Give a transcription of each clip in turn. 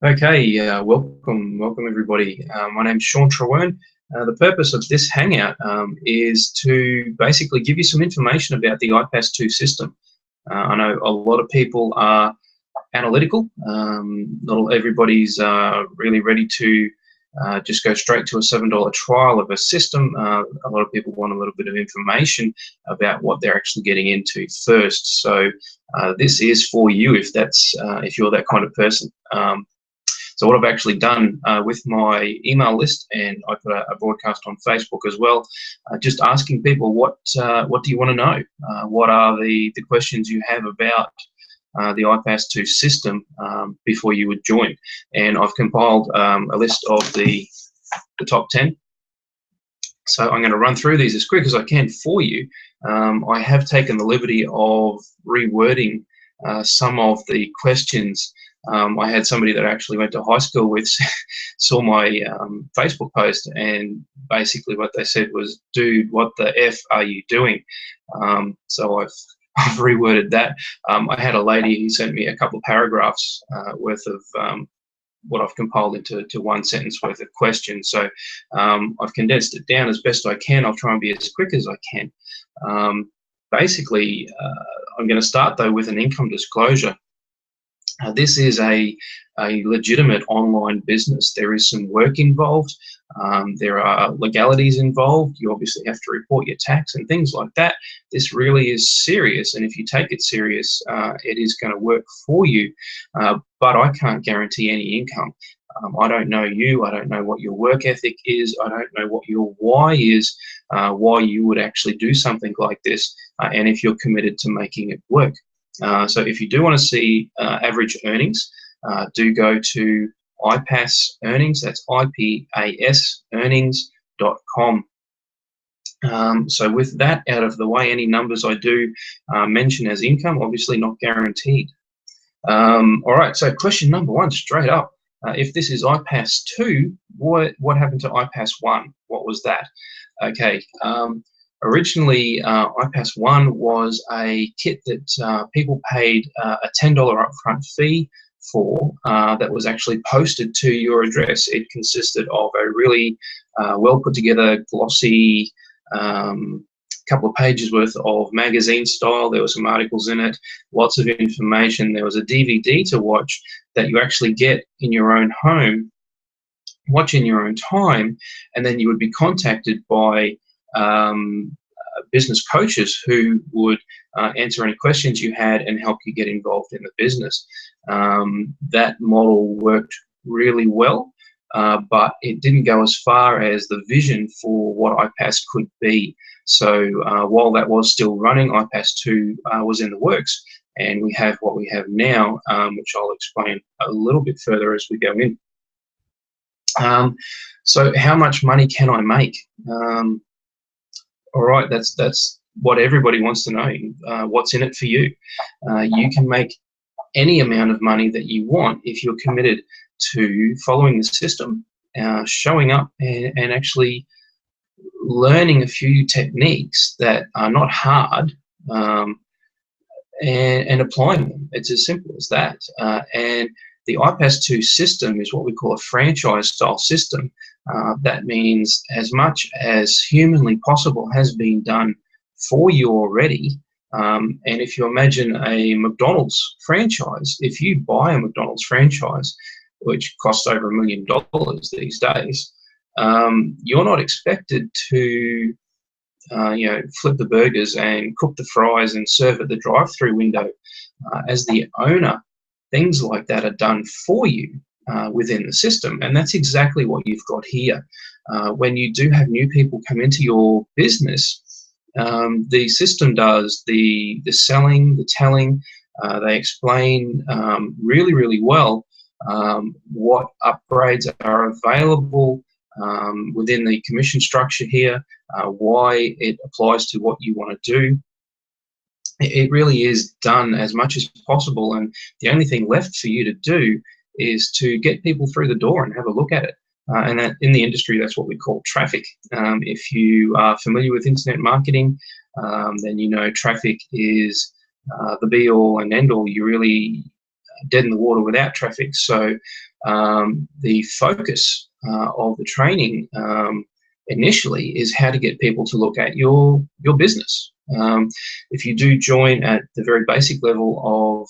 Okay, welcome everybody. My name's Shaun Trewern. The purpose of this hangout is to basically give you some information about the IPAS2 system. I know a lot of people are analytical. Not everybody's really ready to just go straight to a $7 trial of a system. A lot of people want a little bit of information about what they're actually getting into first. So this is for you if you're that kind of person. So what I've actually done with my email list, and I put a broadcast on Facebook as well, just asking people what do you want to know? What are the questions you have about the IPAS2 system before you would join? And I've compiled a list of the top 10. So I'm going to run through these as quick as I can for you. I have taken the liberty of rewording some of the questions. I had somebody that I actually went to high school with saw my Facebook post, and basically what they said was, "Dude, what the F are you doing?" So I've reworded that. I had a lady who sent me a couple of paragraphs worth of what I've compiled into one sentence worth of questions. So I've condensed it down as best I can. I'll try and be as quick as I can. Basically, I'm going to start though with an income disclosure. This is a legitimate online business. There is some work involved. There are legalities involved. You obviously have to report your tax and things like that. This really is serious, and if you take it serious, it is going to work for you. But I can't guarantee any income. I don't know you. I don't know what your work ethic is. I don't know what your why is, why you would actually do something like this, and if you're committed to making it work. So if you do want to see average earnings, do go to IPAS earnings. That's IPAS earnings.com. So with that out of the way, any numbers I do mention as income, obviously not guaranteed. All right, so question number one, straight up. If this is IPAS2, what happened to IPAS1? What was that? Okay. Originally, IPAS1 was a kit that people paid a $10 upfront fee for that was actually posted to your address. It consisted of a really well put together, glossy couple of pages worth of magazine style. There were some articles in it, lots of information. There was a DVD to watch that you actually get in your own home, watch in your own time, and then you would be contacted by business coaches who would answer any questions you had and help you get involved in the business. That model worked really well, but it didn't go as far as the vision for what IPAS could be. So while that was still running, IPAS2 was in the works, and we have what we have now, which I'll explain a little bit further as we go in. So how much money can I make? All right, that's what everybody wants to know. What's in it for you? You can make any amount of money that you want if you're committed to following the system, showing up and actually learning a few techniques that are not hard, and applying them. It's as simple as that. And the IPAS2 system is what we call a franchise-style system. That means as much as humanly possible has been done for you already. And if you imagine a McDonald's franchise, if you buy a McDonald's franchise, which costs over $1 million these days, you're not expected to flip the burgers and cook the fries and serve at the drive-through window. As the owner, things like that are done for you within the system, and that's exactly what you've got here. When you do have new people come into your business, the system does the selling, the telling. They explain really, really well what upgrades are available within the commission structure here, why it applies to what you want to do. It really is done as much as possible, and the only thing left for you to do is to get people through the door and have a look at it. And that, in the industry, that's what we call traffic. If you are familiar with internet marketing, then you know traffic is the be-all and end-all. You really dead in the water without traffic. So the focus of the training initially is how to get people to look at your business. If you do join at the very basic level of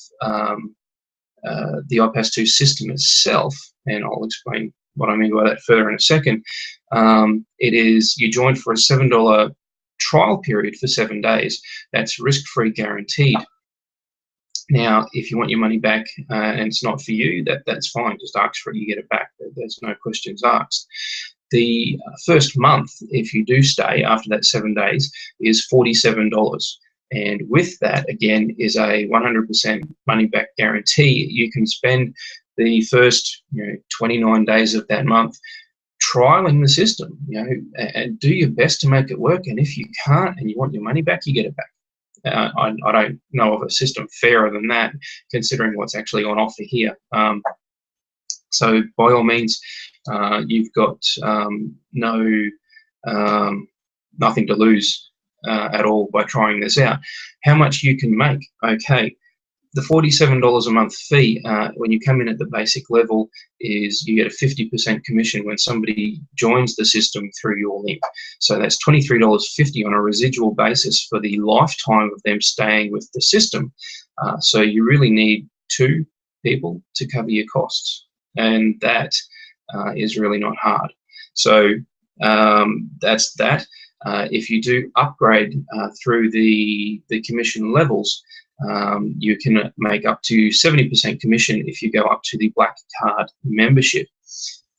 the IPAS2 system itself, and I'll explain what I mean by that further in a second, it is you join for a $7 trial period for 7 days. That's risk-free guaranteed. Now, if you want your money back and it's not for you, that's fine. Just ask for it, you get it back. There's no questions asked. The first month, if you do stay after that 7 days, is $47. And with that, again, is a 100% money back guarantee. You can spend the first 29 days of that month trialing the system, and do your best to make it work. And if you can't and you want your money back, you get it back. I don't know of a system fairer than that, considering what's actually on offer here. So by all means, you've got nothing to lose at all by trying this out. How much you can make? Okay, the $47 a month fee when you come in at the basic level is you get a 50% commission when somebody joins the system through your link. So that's $23.50 on a residual basis for the lifetime of them staying with the system. So you really need 2 people to cover your costs, and that is really not hard. So that's that. If you do upgrade through the commission levels, you can make up to 70% commission if you go up to the Black Card membership.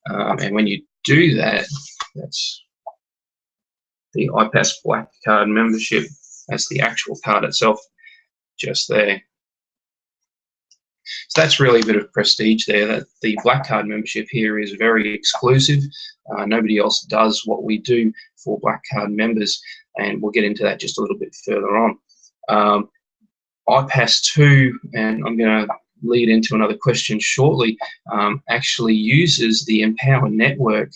And when you do that, that's the IPAS Black Card membership. That's the actual card itself, just there. So that's really a bit of prestige there. That the Black Card membership here is very exclusive. Nobody else does what we do for Black Card members, and we'll get into that just a little bit further on. IPAS2, and I'm going to lead into another question shortly, actually uses the Empower Network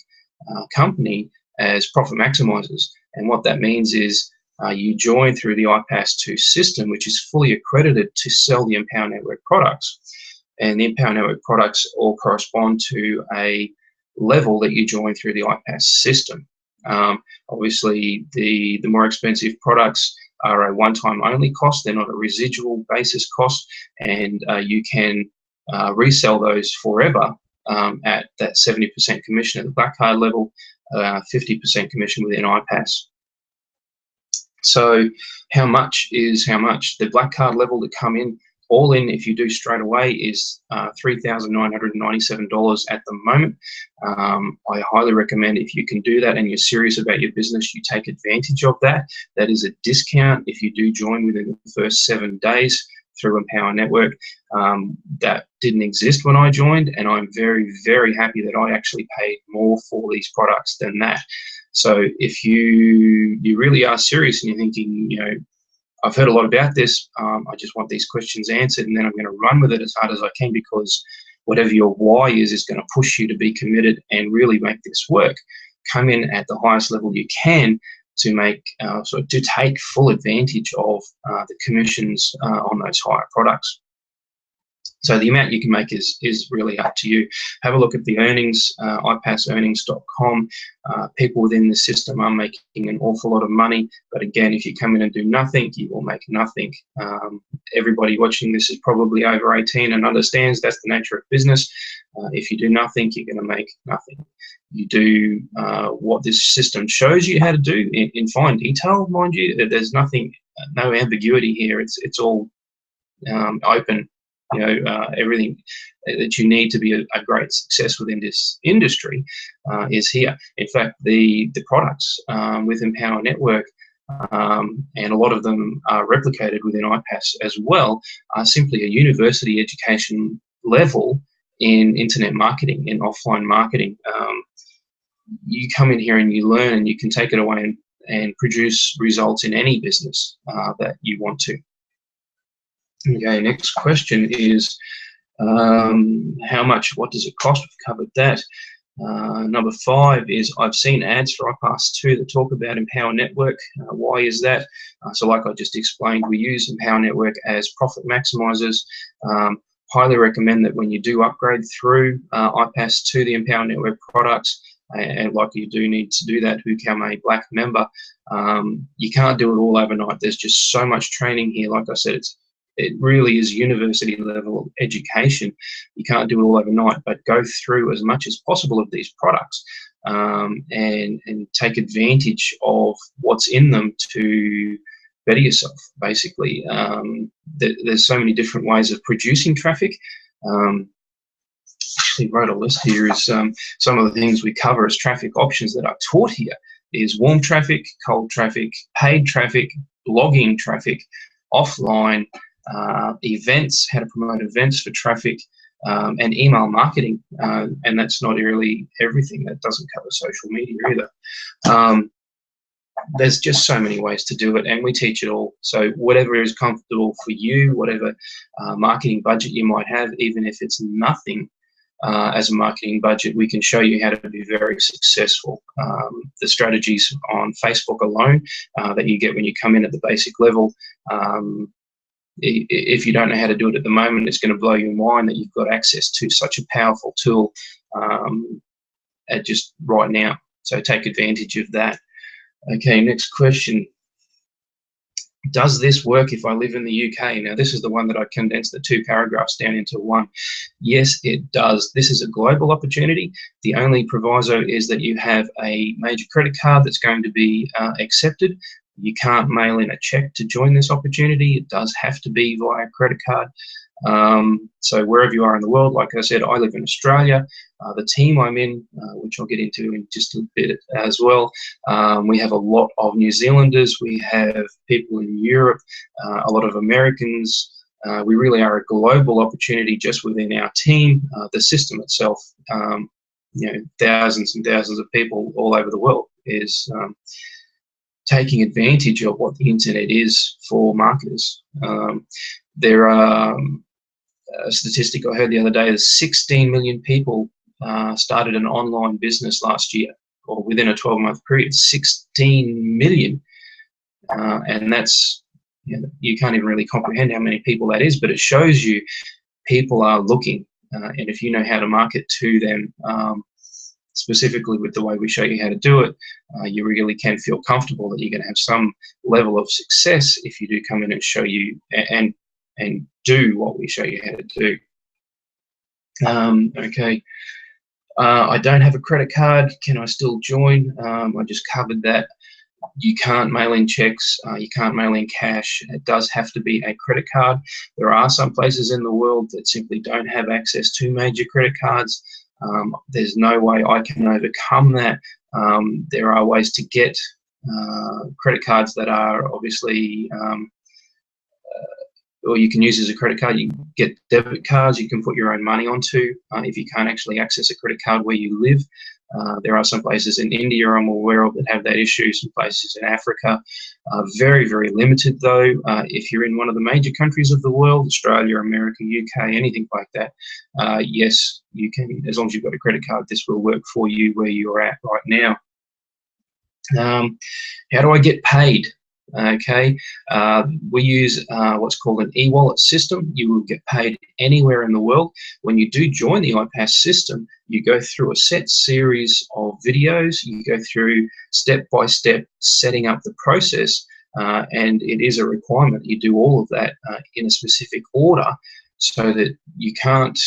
company as profit maximizers. And what that means is you join through the IPAS2 system, which is fully accredited to sell the Empower Network products. And the Empower Network products all correspond to a level that you join through the IPAS system. Obviously, the more expensive products are a one-time only cost. They're not a residual basis cost, and you can resell those forever at that 70% commission at the Black Card level, 50% commission within IPAS. So how much is how much? The Black Card level to come in, all in, if you do straight away, is $3,997 at the moment. I highly recommend, if you can do that and you're serious about your business, you take advantage of that. That is a discount if you do join within the first 7 days through Empower Network. That didn't exist when I joined, and I'm very, very happy that I actually paid more for these products than that. So if you really are serious and you're thinking, I've heard a lot about this, I just want these questions answered, and then I'm going to run with it as hard as I can, because whatever your why is going to push you to be committed and really make this work. Come in at the highest level you can to make to take full advantage of the commissions on those higher products. So the amount you can make is really up to you. Have a look at the earnings, IPASearnings.com. People within the system are making an awful lot of money, but again, if you come in and do nothing, you will make nothing. Everybody watching this is probably over 18 and understands that's the nature of business. If you do nothing, you're going to make nothing. You do what this system shows you how to do in fine detail, mind you. There's nothing, no ambiguity here. It's all open. Everything that you need to be a great success within this industry is here. In fact, the products with Empower Network, and a lot of them are replicated within IPAS as well, are simply a university education level in internet marketing, in offline marketing. You come in here and you learn, and you can take it away and produce results in any business that you want to. Okay, next question is how much, what does it cost? We've covered that. Number 5 is I've seen ads for IPAS2 that talk about Empower Network. Why is that? So like I just explained, we use Empower Network as profit maximizers. highly recommend that when you do upgrade through IPAS2, the Empower Network products, and like you do need to do that to become a black member, you can't do it all overnight. There's just so much training here. Like I said, it really is university level education. You can't do it all overnight, but go through as much as possible of these products and take advantage of what's in them to better yourself, basically. There's so many different ways of producing traffic. Actually wrote a list here is some of the things we cover as traffic options that are taught here is warm traffic, cold traffic, paid traffic, logging traffic, offline, events, how to promote events for traffic, and email marketing. And that's not really everything. That doesn't cover social media either. There's just so many ways to do it, and we teach it all. So whatever is comfortable for you, whatever marketing budget you might have, even if it's nothing as a marketing budget, we can show you how to be very successful. The strategies on Facebook alone that you get when you come in at the basic level, if you don't know how to do it at the moment, it's going to blow your mind that you've got access to such a powerful tool at just right now. So take advantage of that. Okay, next question. Does this work if I live in the UK? Now, this is the one that I condensed the 2 paragraphs down into one. Yes, it does. This is a global opportunity. The only proviso is that you have a major credit card that's going to be accepted. You can't mail in a check to join this opportunity. It does have to be via credit card. So wherever you are in the world, like I said, I live in Australia. The team I'm in, which I'll get into in just a bit as well, we have a lot of New Zealanders, we have people in Europe, a lot of Americans. We really are a global opportunity just within our team. The system itself, thousands and thousands of people all over the world is taking advantage of what the internet is for marketers. There are a statistic I heard the other day is 16 million people started an online business last year, or within a 12-month period. 16 million, and that's, you can't even really comprehend how many people that is, but it shows you people are looking, and if you know how to market to them, specifically with the way we show you how to do it, you really can feel comfortable that you're going to have some level of success if you do come in and show you and do what we show you how to do. Okay. I don't have a credit card. Can I still join? I just covered that. You can't mail in checks. You can't mail in cash. It does have to be a credit card. There are some places in the world that simply don't have access to major credit cards. There's no way I can overcome that. There are ways to get credit cards that are obviously or you can use as a credit card. You can get debit cards you can put your own money onto if you can't actually access a credit card where you live. There are some places in India I'm aware of that have that issue, some places in Africa. Very, very limited though. If you're in one of the major countries of the world, Australia, America, UK, anything like that, yes, you can, as long as you've got a credit card, this will work for you where you're at right now. How do I get paid? Okay, we use what's called an e-wallet system. You will get paid anywhere in the world. When you do join the IPAS system, you go through a set series of videos. You go through step by step setting up the process, and it is a requirement you do all of that in a specific order, so that you can't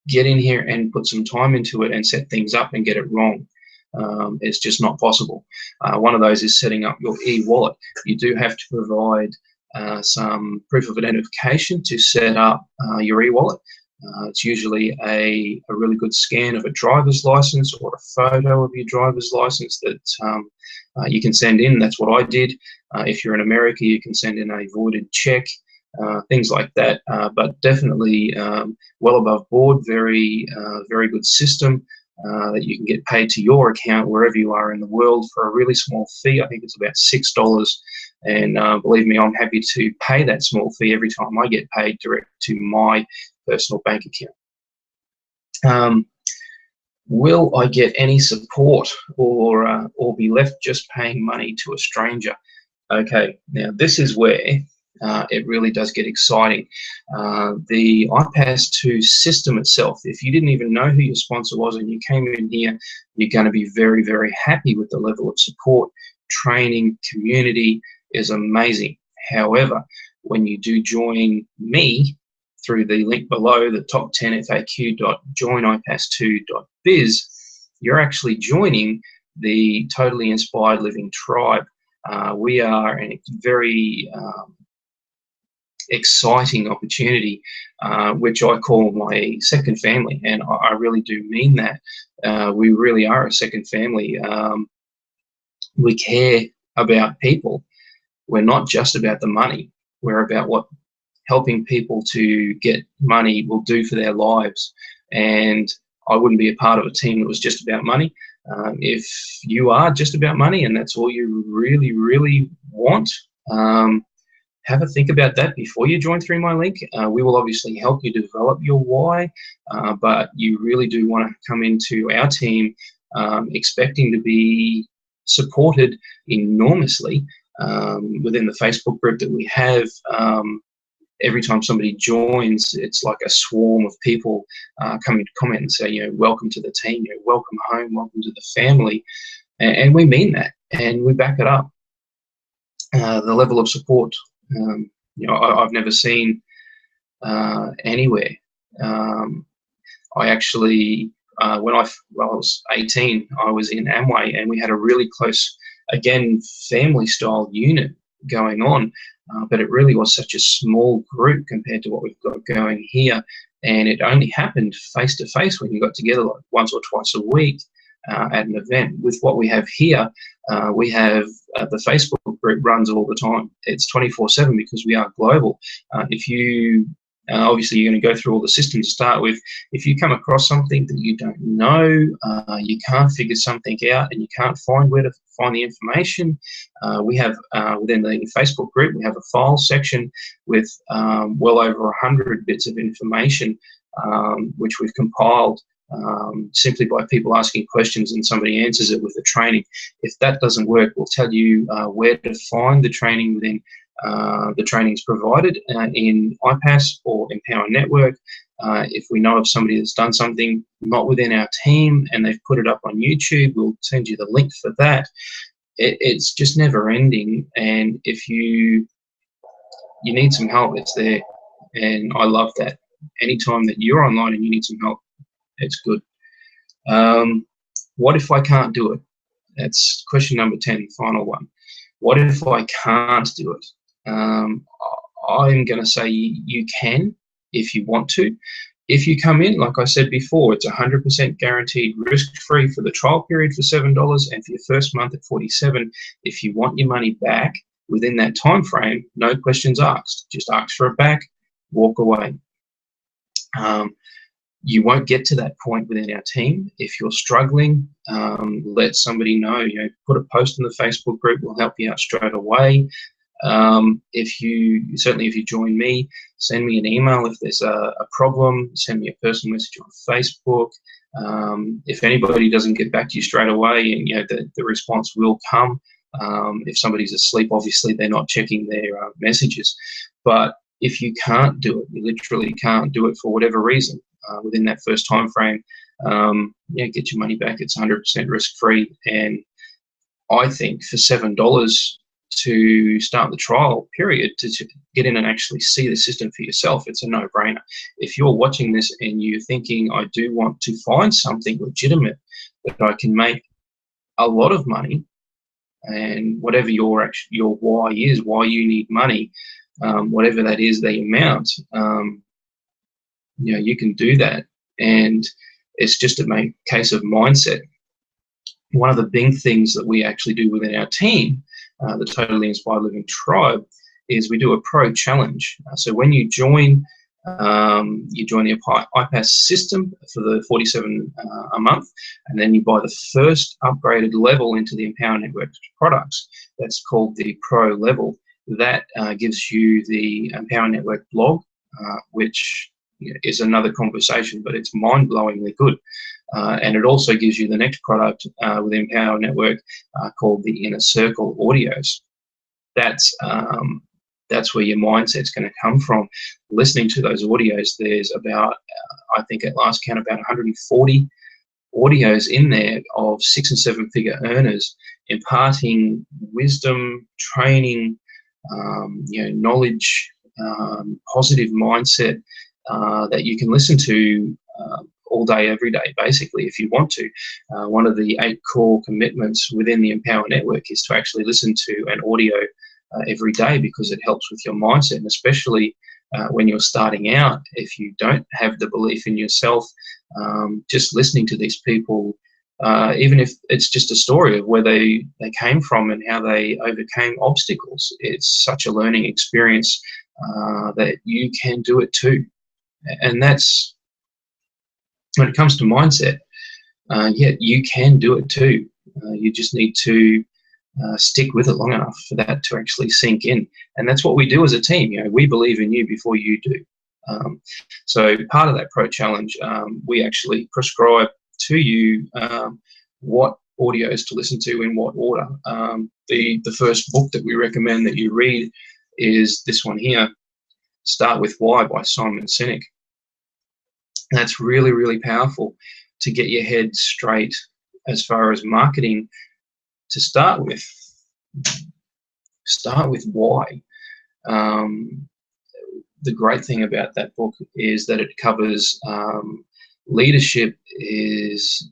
get in here and put some time into it and set things up and get it wrong. It's just not possible. One of those is setting up your e-wallet. You do have to provide some proof of identification to set up your e-wallet. It's usually a really good scan of a driver's license or a photo of your driver's license that you can send in. That's what I did. If you're in America, you can send in a voided check, things like that. But definitely well above board, very good system. That you can get paid to your account wherever you are in the world for a really small fee. I think it's about $6, and believe me, I'm happy to pay that small fee every time I get paid direct to my personal bank account. Will I get any support or be left just paying money to a stranger? Okay, now this is where it really does get exciting. The IPAS2 system itself, if you didn't even know who your sponsor was and you came in here, you're going to be very, very happy with the level of support. Training, community is amazing. However, when you do join me through the link below, the top10faq.joinipas2.biz, you're actually joining the Totally Inspired Living tribe. We are a very exciting opportunity, which I call my second family, and I really do mean that. We really are a second family. We care about people. We're not just about the money. We're about what helping people to get money will do for their lives. And I wouldn't be a part of a team that was just about money. If you are just about money and that's all you really, really want, have a think about that before you join through my link. We will obviously help you develop your why, but you really do want to come into our team expecting to be supported enormously within the Facebook group that we have. Every time somebody joins, it's like a swarm of people coming to comment and say, welcome to the team, welcome home, welcome to the family. And we mean that, and we back it up. The level of support, I've never seen anywhere. I actually, when I was 18, I was in Amway, and we had a really close, again, family-style unit going on. But it really was such a small group compared to what we've got going here. And it only happened face-to-face when you got together like once or twice a week at an event. With what we have here, we have the Facebook group runs all the time. It's 24/7 because we are global. If you obviously, you're going to go through all the systems to start with. If you come across something that you don't know, you can't figure something out, and you can't find where to find the information, we have within the Facebook group, we have a file section with well over 100 bits of information, which we've compiled simply by people asking questions, and somebody answers it with the training. If that doesn't work, we'll tell you where to find the training within the trainings provided in IPAS or Empower Network. If we know of somebody that's done something not within our team and they've put it up on YouTube, we'll send you the link for that. It's just never ending, and if you need some help, it's there, and I love that. Anytime that you're online and you need some help, it's good. What if I can't do it? That's question number 10, final one. What if I can't do it? I'm going to say you can if you want to. If you come in, like I said before, it's 100% guaranteed risk-free for the trial period for $7, and for your first month at $47. If you want your money back within that time frame, no questions asked. Just ask for it back, walk away. You won't get to that point within our team. If you're struggling, let somebody know. Put a post in the Facebook group. We'll help you out straight away. If you join me, send me an email if there's a problem. Send me a personal message on Facebook. If anybody doesn't get back to you straight away, and the response will come. If somebody's asleep, obviously they're not checking their messages. But if you can't do it, you literally can't do it for whatever reason within that first time frame, get your money back. It's 100% risk-free, and I think for $7 to start the trial period, to get in and actually see the system for yourself, it's a no-brainer. If you're watching this and you're thinking, I do want to find something legitimate that I can make a lot of money, and whatever your why is, why you need money, whatever that is, the amount, you can do that. And it's just a case of mindset. One of the big things that we actually do within our team, the Totally Inspired Living Tribe, is we do a pro challenge. So when you join the IPAS system for the $47 a month, and then you buy the first upgraded level into the Empower Network products. That's called the Pro level. That gives you the Empower Network blog, which is another conversation, but it's mind-blowingly good. And it also gives you the next product with Empower Network called the Inner Circle Audios. That's that's where your mindset's going to come from. Listening to those audios, there's about, I think at last count, about 140 audios in there of 6- and 7-figure earners imparting wisdom, training, knowledge, positive mindset that you can listen to all day, every day, basically, if you want to. One of the 8 core commitments within the Empower Network is to actually listen to an audio every day, because it helps with your mindset, and especially when you're starting out, if you don't have the belief in yourself, just listening to these people, even if it's just a story of where they came from and how they overcame obstacles, it's such a learning experience that you can do it too. And that's, when it comes to mindset, yeah, you can do it too. You just need to stick with it long enough for that to actually sink in. And that's what we do as a team. We believe in you before you do. So part of that Pro Challenge, we actually prescribe to you what audios to listen to in what order. The first book that we recommend that you read is this one here, Start With Why by Simon Sinek. That's really, really powerful to get your head straight as far as marketing. To start with why. The great thing about that book is that it covers leadership is,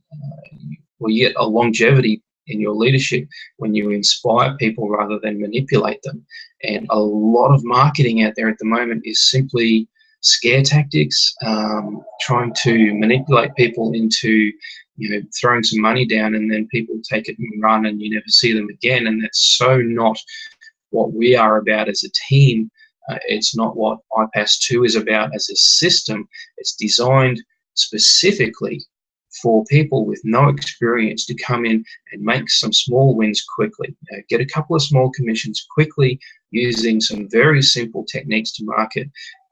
well, you get a longevity in your leadership when you inspire people rather than manipulate them. And a lot of marketing out there at the moment is simply scare tactics, trying to manipulate people into throwing some money down, and then people take it and run and you never see them again. And that's so not what we are about as a team. It's not what IPAS2 is about as a system. It's designed specifically for people with no experience to come in and make some small wins quickly, get a couple of small commissions quickly using some very simple techniques to market,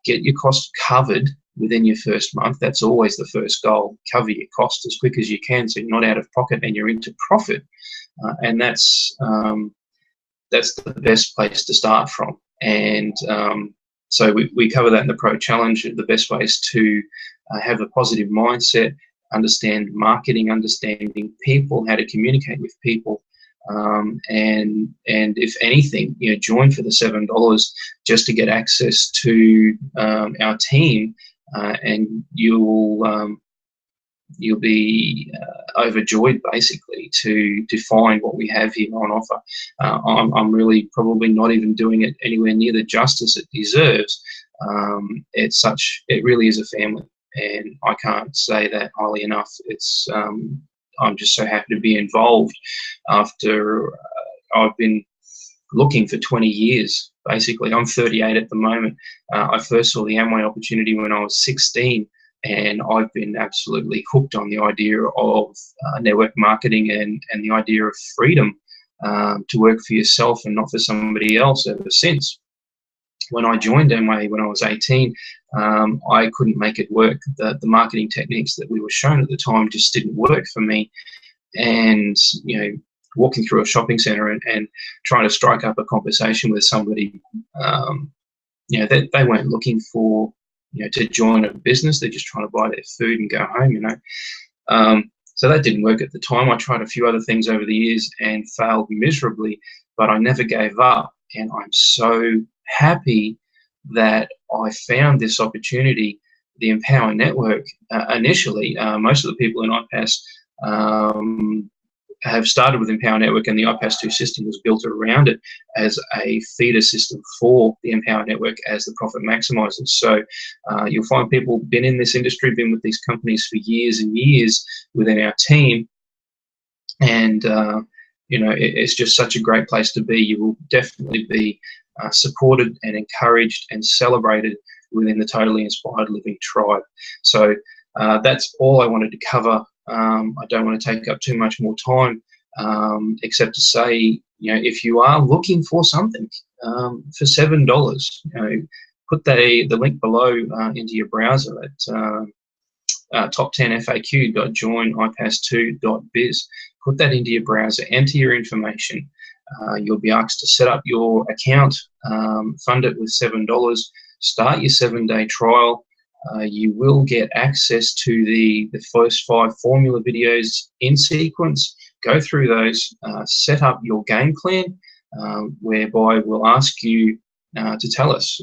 get your costs covered within your first month. That's always the first goal. Cover your costs as quick as you can so you're not out of pocket and you're into profit. And that's the best place to start from. And so we cover that in the Pro Challenge. The best way is to have a positive mindset, understand marketing, understanding people, how to communicate with people, and if anything, join for the $7 just to get access to our team, and you'll be overjoyed basically to find what we have here on offer. I'm really probably not even doing it anywhere near the justice it deserves. It really is a family, and I can't say that highly enough. It's I'm just so happy to be involved after I've been looking for 20 years. Basically, I'm 38 at the moment. I first saw the Amway opportunity when I was 16. And I've been absolutely hooked on the idea of network marketing and the idea of freedom to work for yourself and not for somebody else ever since. When I joined Amway when I was 18, I couldn't make it work. The marketing techniques that we were shown at the time just didn't work for me. And, walking through a shopping center and trying to strike up a conversation with somebody, they weren't looking for to join a business. They're just trying to buy their food and go home, So that didn't work at the time. I tried a few other things over the years and failed miserably, but I never gave up. And I'm so happy that I found this opportunity, the Empower Network. Initially, most of the people in IPAS have started with Empower Network, and the IPAS2 system was built around it as a feeder system for the Empower Network as the profit maximizers. So you'll find people been in this industry, been with these companies for years and years within our team, and it's just such a great place to be. You will definitely be supported and encouraged and celebrated within the Totally Inspired Living tribe. So that's all I wanted to cover. I don't want to take up too much more time, except to say, if you are looking for something for $7, put the link below into your browser at top10faq.joinIPAS2.biz. Put that into your browser, enter your information, You'll be asked to set up your account, fund it with $7, start your 7-day trial. You will get access to the first 5 formula videos in sequence. Go through those, set up your game plan, whereby we'll ask you to tell us,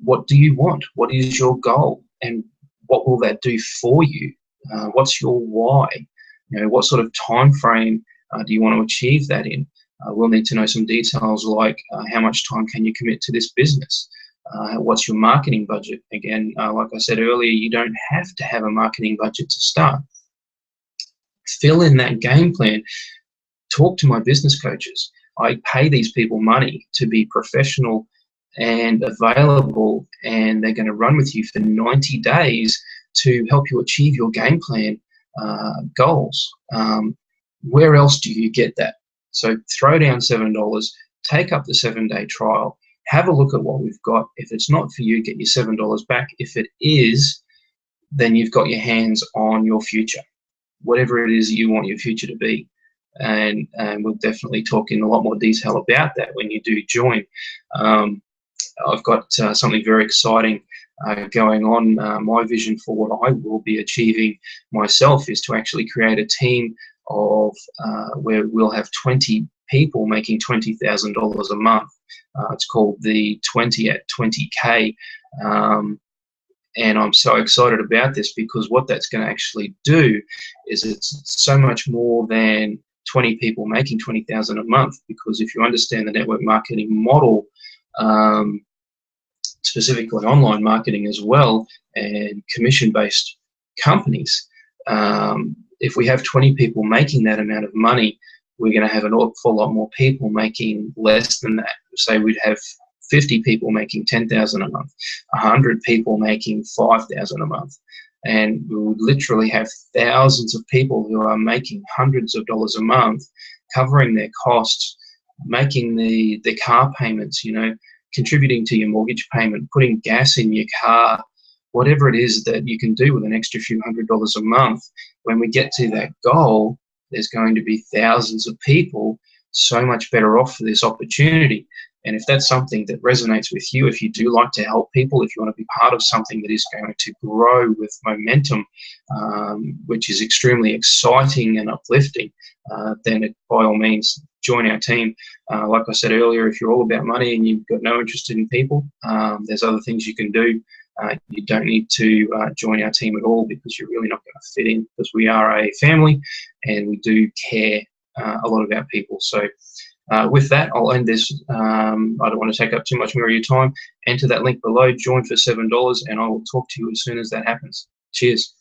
what do you want? What is your goal? And what will that do for you? What's your why? What sort of time frame do you want to achieve that in? We'll need to know some details like how much time can you commit to this business? What's your marketing budget? Again, like I said earlier, you don't have to have a marketing budget to start. Fill in that game plan. Talk to my business coaches. I pay these people money to be professional and available, and they're going to run with you for 90 days to help you achieve your game plan goals. Where else do you get that? So throw down $7, take up the 7-day trial, have a look at what we've got. If it's not for you, get your $7 back. If it is, then you've got your hands on your future, whatever it is you want your future to be. And we'll definitely talk in a lot more detail about that when you do join. I've got something very exciting going on. My vision for what I will be achieving myself is to actually create a team of where we'll have 20 people making $20,000 a month. It's called the 20 at 20K. And I'm so excited about this because what that's going to actually do is it's so much more than 20 people making $20,000 a month, because if you understand the network marketing model, specifically online marketing as well, and commission-based companies, if we have 20 people making that amount of money, we're going to have an awful lot more people making less than that. Say we'd have 50 people making $10,000 a month, 100 people making $5,000 a month, and we would literally have thousands of people who are making hundreds of dollars a month, covering their costs, making the car payments, contributing to your mortgage payment, putting gas in your car, whatever it is that you can do with an extra few $100s a month. When we get to that goal, there's going to be thousands of people so much better off for this opportunity. And if that's something that resonates with you, if you do like to help people, if you want to be part of something that is going to grow with momentum, which is extremely exciting and uplifting, then by all means, join our team. Like I said earlier, if you're all about money and you've got no interest in people, there's other things you can do. You don't need to join our team at all, because you're really not going to fit in, because we are a family and we do care a lot about people. So with that, I'll end this. I don't want to take up too much more of your time. Enter that link below, join for $7, and I will talk to you as soon as that happens. Cheers.